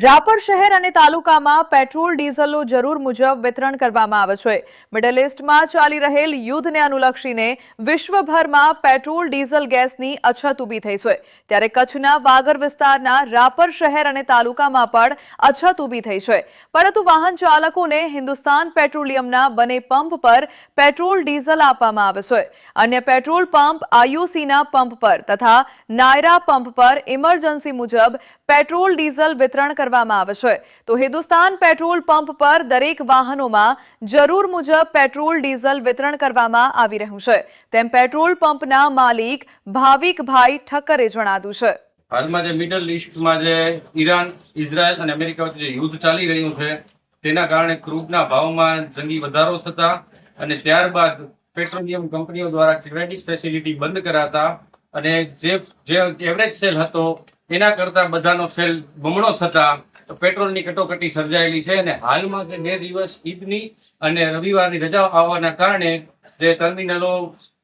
રાપર શહેર અને તાલુકામાં પેટ્રોલ ડીઝલનું જરૂર મુજબ વિતરણ કરવામાં આવે છે। મિડલ ઇસ્ટમાં ચાલી રહેલ યુદ્ધને અનુલક્ષીને વિશ્વભરમાં પેટ્રોલ ડીઝલ ગેસની અછત ઊભી થઈ છે, ત્યારે કચ્છના વાગર વિસ્તારના રાપર શહેર અને તાલુકામાં પણ અછત ઊભી થઈ છે। પરંતુ વાહન ચાલકોને હિન્દુસ્તાન પેટ્રોલિયમના બંને પંપ પર પેટ્રોલ ડીઝલ આપવામાં આવે છે। અન્ય પેટ્રોલ પંપ આઈઓસીના પંપ પર તથા નાયરા પંપ પર ઇમરજન્સી મુજબ પેટ્રોલ ડીઝલ વિતરણ કરવામાં આવે છે। તો હિન્દુસ્તાન પેટ્રોલ પંપ પર દરેક વાહનોમાં જરૂર મુજબ પેટ્રોલ ડીઝલ વિતરણ કરવામાં આવી રહ્યું છે, તેમ પેટ્રોલ પંપના માલિક ભાવિકભાઈ ઠક્કરે જણાવ્યું છે। હાલમાં જે મિડલ ઈસ્ટમાં જે ઈરાન, ઇઝરાયલ અને અમેરિકા વચ્ચે જે યુદ્ધ ચાલી રહ્યું છે તેના કારણે ક્રૂડના ભાવમાં જંગી વધારો થતા અને ત્યારબાદ પેટ્રોલિયમ કંપનીઓ દ્વારા ક્રેડિટ ફેસિલિટી બંધ કરાતા અને જે એવરેજ સેલ હતો એના કરતા બધાનો સેલ બમણો થતા પેટ્રોલની કટોકટી સર્જાયેલી છે। અને હાલમાં જે 2 દિવસ ઈદની અને રવિવારની રજા આવવાના કારણે જે ટર્મિનલો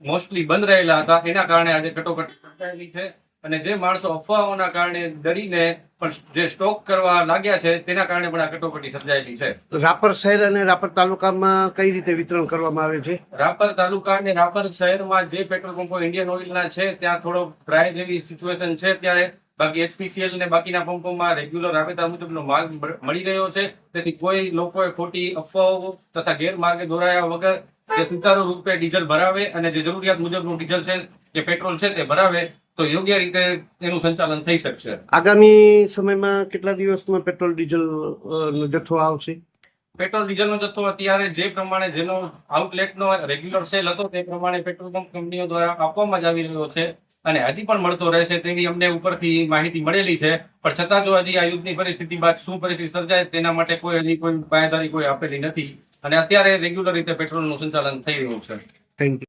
મોસ્ટલી બંધ રહેલા હતા એના કારણે આજે કટોકટી સર્જાયેલી છે અને જે માણસો અફવાઓના કારણે ડરીને પણ જે સ્ટોક કરવા લાગ્યા છે તેના કારણે પણ આ કટોકટી સર્જાયેલી છે। રાપર શહેર અને રાપર તાલુકામાં કઈ રીતે વિતરણ કરવામાં આવે છે? રાપર તાલુકા અને રાપર શહેરમાં જે પેટ્રોલ પંપો ઇન્ડિયન ઓઇલના છે ત્યાં થોડો ડ્રાય જેવી સિચ્યુએશન છે, ત્યારે બાકી એચપીસીએલ ને બાકીના પંપોમાં રેગ્યુલર રાબેતા મુજબનો માલ મળી રહ્યો છે। તેથી કોઈ લોકોએ ખોટી અફવાઓ તથા ગેરમાર્ગે દોરાયા વગર જે સુચારુ રૂપે ડીઝલ ભરાવે અને જે જરૂરિયાત મુજબનું ડીઝલ છે કે પેટ્રોલ છે તે ભરાવે તો યોગ્ય રીતે એનું સંચાલન થઈ શકશે। આગામી સમયમાં કેટલા દિવસમાં પેટ્રોલ ડીઝલ નો જથ્થો આવશે? પેટ્રોલ ડીઝલનો જથ્થો અત્યારે જે પ્રમાણે જેનો આઉટલેટનો રેગ્યુલર સેલ હતો તે પ્રમાણે પેટ્રોલ પંપ કંપનીઓ દ્વારા આપવામાં જ આવી રહ્યો છે અને હજી પણ મળતો રહેશે તેવી અમને ઉપરથી માહિતી મળેલી છે। પણ છતાં જો હજી આ યુદ્ધની પરિસ્થિતિ બાદ શું પરિસ્થિતિ સર્જાય તેના માટે હજી કોઈ બાંયધરી કોઈ આપેલી નથી અને અત્યારે રેગ્યુલર રીતે પેટ્રોલનું સંચાલન થઈ રહ્યું છે। Thank you.